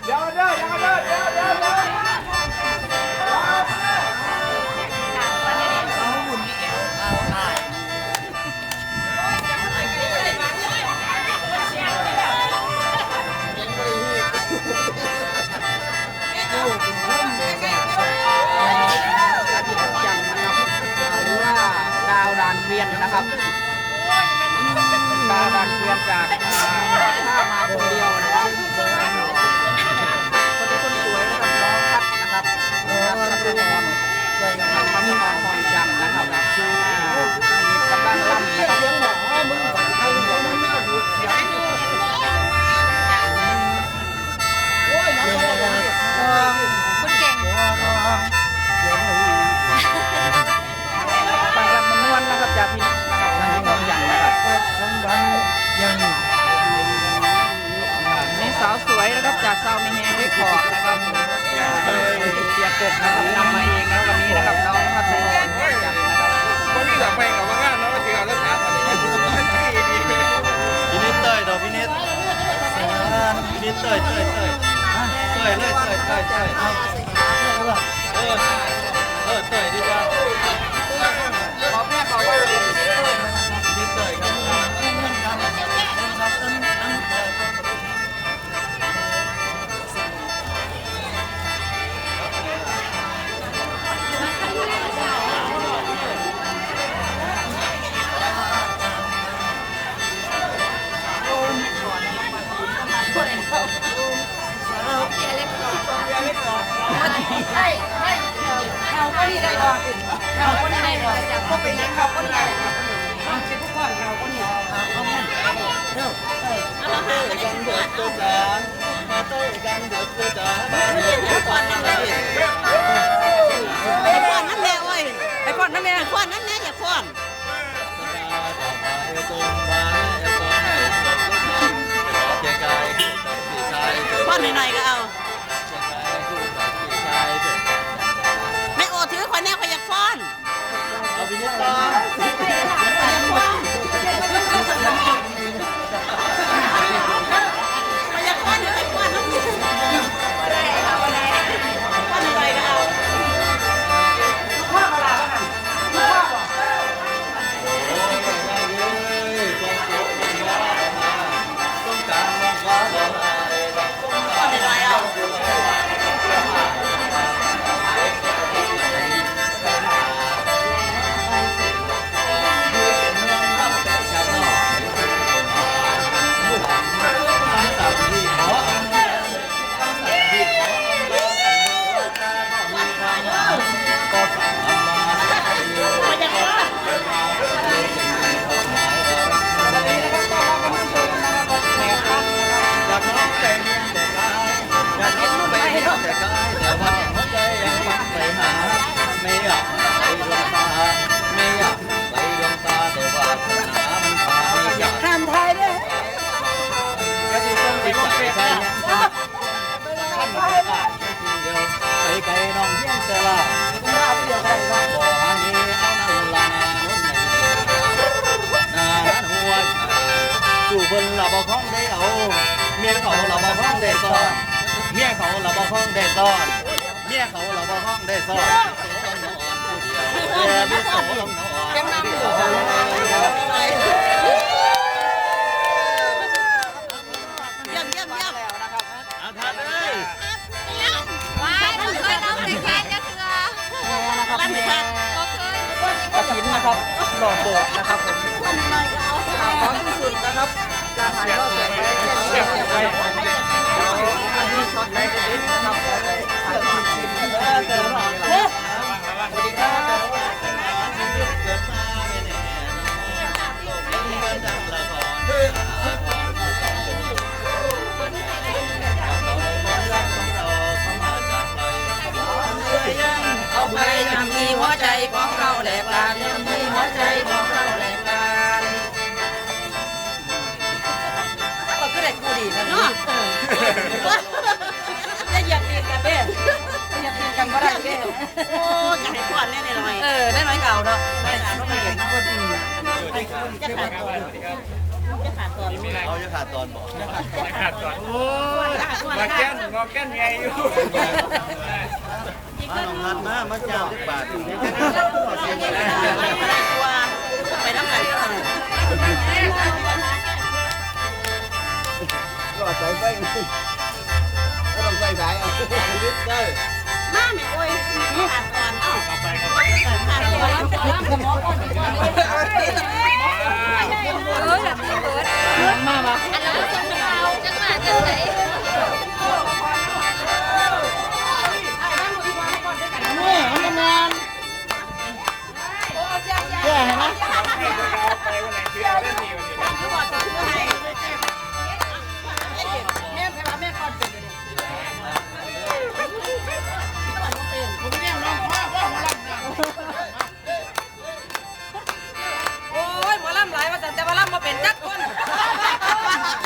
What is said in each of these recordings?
เดี๋ยวเด้อเดี๋ยวเด้อเดี๋ยวเดี๋ยวเดี๋ยวดาวดานเกวียนนะครับดาวดานเกวียนจากถ้ามาคนเดียวนะครับคนสวยนะครับน้องพัดนะครับพัชรพรพัชรพรพรจันทร์นะครับกำลังล่ำนะครับเลี้ยงหมอมึงใครหัวมึงไม่ดูเสียงโอ้ยน้องคุณเก่งฟังแล้วมันนวลนะครับจากพี่นะครับทางน้องจันนะครับนี่สาวสวยนะครับจากซาวมิเฮเรคคอร์ดนะครับเสียกบนะครับนำมาเองนะวันนี้นะครับน้องพัชรพรพรจันทร์นะครับคนที่หลับไปกับว่างานเนาะมาถึงเอาแล้วถามอะไรพี่นิดเตยดอกพี่นิดพี่นิดเตยเลยเตยเตยดีกว่าขอแม่ขอว่าพี่นิดเตยครับเขาก็นี่ได้ก่อนเขาก็นี่ได้ก่อนจากพวกเป็นยังเขาก็นี่ได้เป็นพวกก่อนเขาก็นี่เขาแม่เร็วเต้กันเดือดตัวจ๋ามาเต้กันเดือดตัวจ๋าไอ้ก่อนนั่นแม่เว้ยไอ้ก่อนนั่นแม่ก่อนนั่นแม่อย่าก่อนป้อนหน่อยๆก็เอาไม่โอถือคนแน่คนอยากฟ้อนเอาไปนิดต่ออยากฟ้อนเดี๋ยวให้ฟ้อนน้องป้อนหน่อยก็เอาว่ามาลาบ้างว่าไก่น้องเพียงแต่ละบ่อันนี้เอานั่งลานาหัวสู่เพิ่นละบ่คล้องได้เอาเมียเขาละบ่คล้องได้ซ้อนเมียเขาละบ่คล้องได้ซ้อนเมียเขาละบ่คล้องได้ซ้อนแต่ไม่สนกำลังอยู่เยี่ยมแล้วนะครับอาทานเลย ว้ายเราเคยร้องเพลงแค่จะเถื่อ นะครับแม่ เราเคย กระถินนะครับหล่อโบกนะครับผมขอสุดๆนะครับการถ่ายทอดสดไปแจ้งไปอันนี้ช็อตในกระถินนะครับถ่ายทอดสดสวัสดีครับเอาไปยังมีหัวใจของเราแหลกลานยังมีหัวใจของเราแหลกลานก็ได้กูดีนะเนาะจะอยากตีกันเด้อยากตีกันก็ได้เด้โอ้อยากให้ก่อนแน่หน่อยได้น้อยเก่าเนาะได้หลานรถเมล์คนอื่นจะขาย เอาจะขาดตอนบอก ขาดก่อนโอ้ยมาแก้นงอแก้นไงอยู่ มาลองหัดมาเจ้าที่บาท ไปน้ำกัน ก็ใส่ไฟก็ต้องใส่สายเอายึดได้ มาแม่โอ้ยขาดก่อนเอ้า เอาไปครับ ขาดก่อนสมองก่อนก่อน มาปะอันนั้นจังเราจังหวะจังไหน แก่เห็นไหม เอาไปวันไหนที่เราเล่นดีวันนี้ คือบอกจะซื้อให้แม่ไปว่าแม่ก่อนเป็นเลยโอ้ยหมอลำหลายว่าสันแต่หมอลำมาเป็นจักคน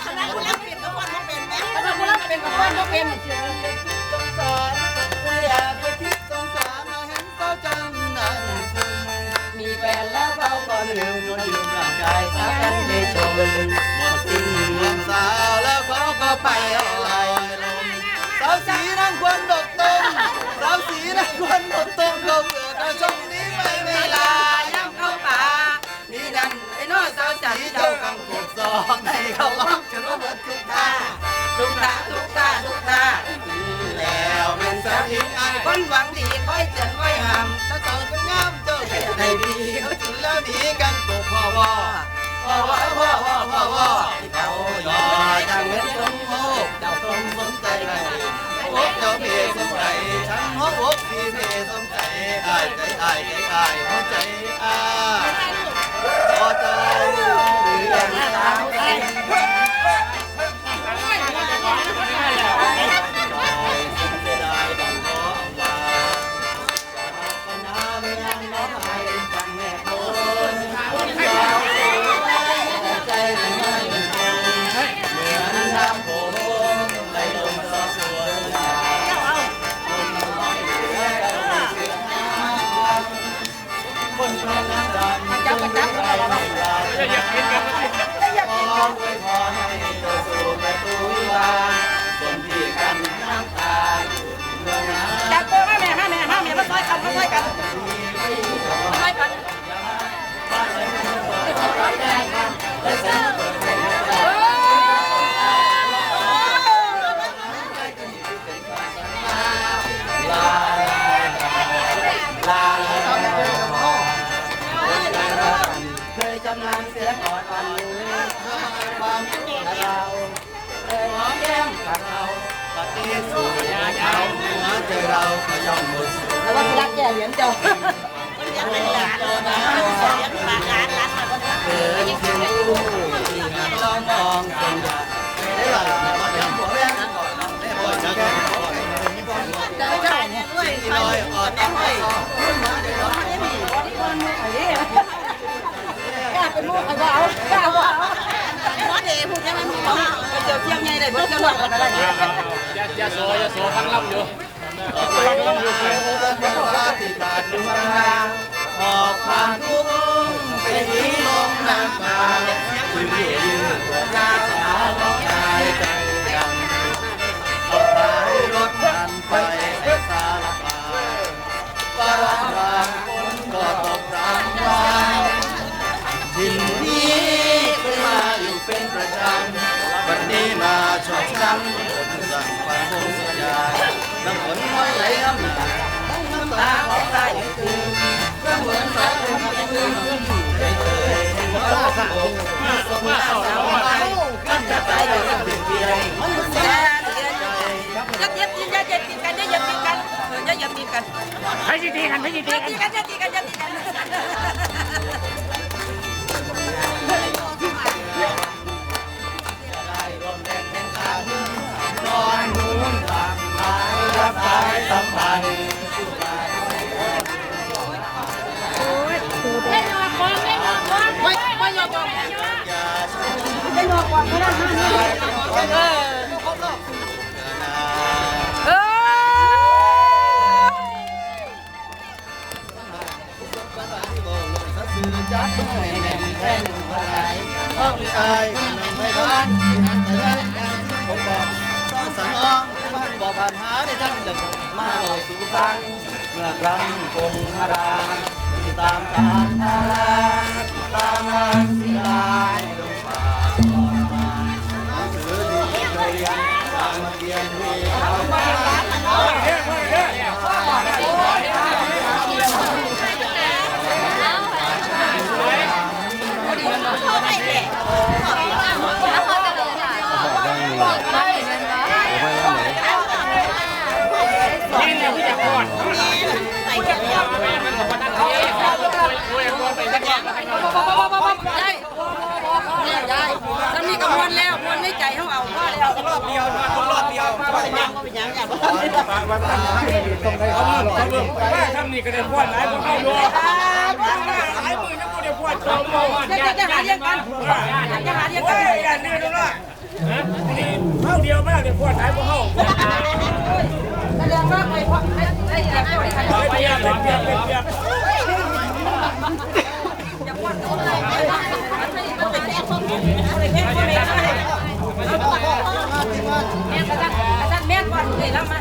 ขนาดหมอลำเป็นก็คนมาเป็นแม่ขนาดหมอลำเป็นก็คนมาเป็น สงสารคุณอยากไปคิดสงสารมาเห็นเขาจังนั่งซึมมีแฟนแล้วเขาก็ลืมนวลยืมร่างกายสากันได้ชมหมดสิ้นเรื่องสาวแล้วเขาก็ไปลอยลมสาวสีนั่งควันดอกต้มสาวสีนั่งควันดอกต้มเขาเกิดมาช่องนี้ไม่เว เว ลา ลาย่ำเข้าป่านี่นั่นไอ้น้อสาวจัน สี เจ้า เจ้ากังกบสองให้เขาร้องจนว่าหมดทุกท่า ทุกตาทุกตาทุกตา แล้วเป็นสาวหญิงไอ้ คนหวังดีคอยเตือนคอยห้าม ถ้าเจ้าเป็นงามเจ้าเห็นได้ดีเขาถึงแล้วหนีกันตกพ่อวอพ่อวอพ่อวอพ่อวอเขายอจังเงินสมโภคเจ้าตรงสนใจได้โอ้เจ้าเพสมใจฉันหัวอกพี่เพสมใจอ้ายใจอ้ายใจอ้ายหัวใจอ้ายพอใจหรือยังสาวใจจับโป้ห้าแม่มาซอยกันมาซอยกันมาซอยกันเคยจำนานเสียก่อนวันความเราเคยหอมแก้มกับเราปฏิสูจน์เขาหัวใจเราขย่อมหมดสูญ แล้วว่ารักแก่เหรียญเจ้าคนยังเป็นหลานนะเลี้ยงปากหลานมาคนนี้ เดินเคียงคู่ที่งานลองมองเป็นยาได้หลังมาอย่างหัวแม่ก่อนได้บ่อยจะแก้ก่อน เจ้าเนี่ยด้วย ที่ลอยออดต้องให้ขึ้นมาเดี๋ยว กล้าเป็นลูกใครว่าเอากล้าว่าเอาหมอเดย์พูดยังไงมึงเอาเจ้าเที่ยวไงได้เพื่อนเจ้าหลอกกันอะไร ยาโสฟังล่ำอยู่ ไปต้องอยู่ในเรื่องราวที่ขาดดวงดาวหอบความทุกข์ไปทิ้งลงน้ำตาที่มีอยู่หน้าสาวน้องชายใจยังเอาไปรถมันไปเสียสารพาปรางรางคนก็ตกรางวานถิ่นนี้เคยมาอยู่เป็นประจำวันนี้มาชอบช้ำคนสั่งฟันคงสัญญาน้ำฝนน้อยไหลน้ำหนาน้ำตาของตาอยู่คืนก็เหมือนสายลมที่คืนเคยเห็นว่าสาวมาสมาสาวมากันจะตายอยู่กับเด็กเพียงมันเสียใจ ยัดเย็บกินยัดเย็บกินกันยัดเย็บกินกันยัดเย็บกินกัน ให้ดีกันให้ดี ยัด กัน ตีกันยัดตีกันยัดตีกัน ได้ร่วมแรงแข่งขันนอนหูนทางสายรับสายสัมพันธ์ เล่นนอนก่อนเล่นนอนก่อน ไม่ยอม อย่าช้า ไม่ยอมก่อนไม่ได้เออ จัดแน่นแน่นแน่นอะไรต้องตาย านแต่ละอย่างที่ผมบอกต้องสนองบ้านบอกปัญหาในท่านจะมาบอกสู่ฟังเมื่อครั้งคงคาราตามตามพาราตามทางสีลายลงป่าตอนมาหนังสือที่เคยเรียนตามมาเรียนวิชา นี่เนี่ยพี่จะก่อนใส่จะก่อนมันบอกว่านั่นเขาคุยไปสักอย่าง ได้ฉันมีกำลังแล้วมันไม่ใจเขาเอาพ่อแล้ว รอบเดียวรอบเดียวก็เป็นยังอย่างว่าทำนี่ก็ได้พวดหลายคนเข้าดูหลายมือนักเรียนพวดสองโมง จะหาเรียนกันจะหาเรียนกัน อย่าเนื่อยดูละนี่เข้าเดียวมากเดี๋ยวพวดหลายคนเข้า แสดงว่าไปพ่อให้เรียนไป เปียกเปียกเปียก อย่าพ่อตัวอะไรมันเป็นแค่คนเป็นแค่คนไม่ใช่แม่กระทั่งแม่ก่อนเลยแล้วมา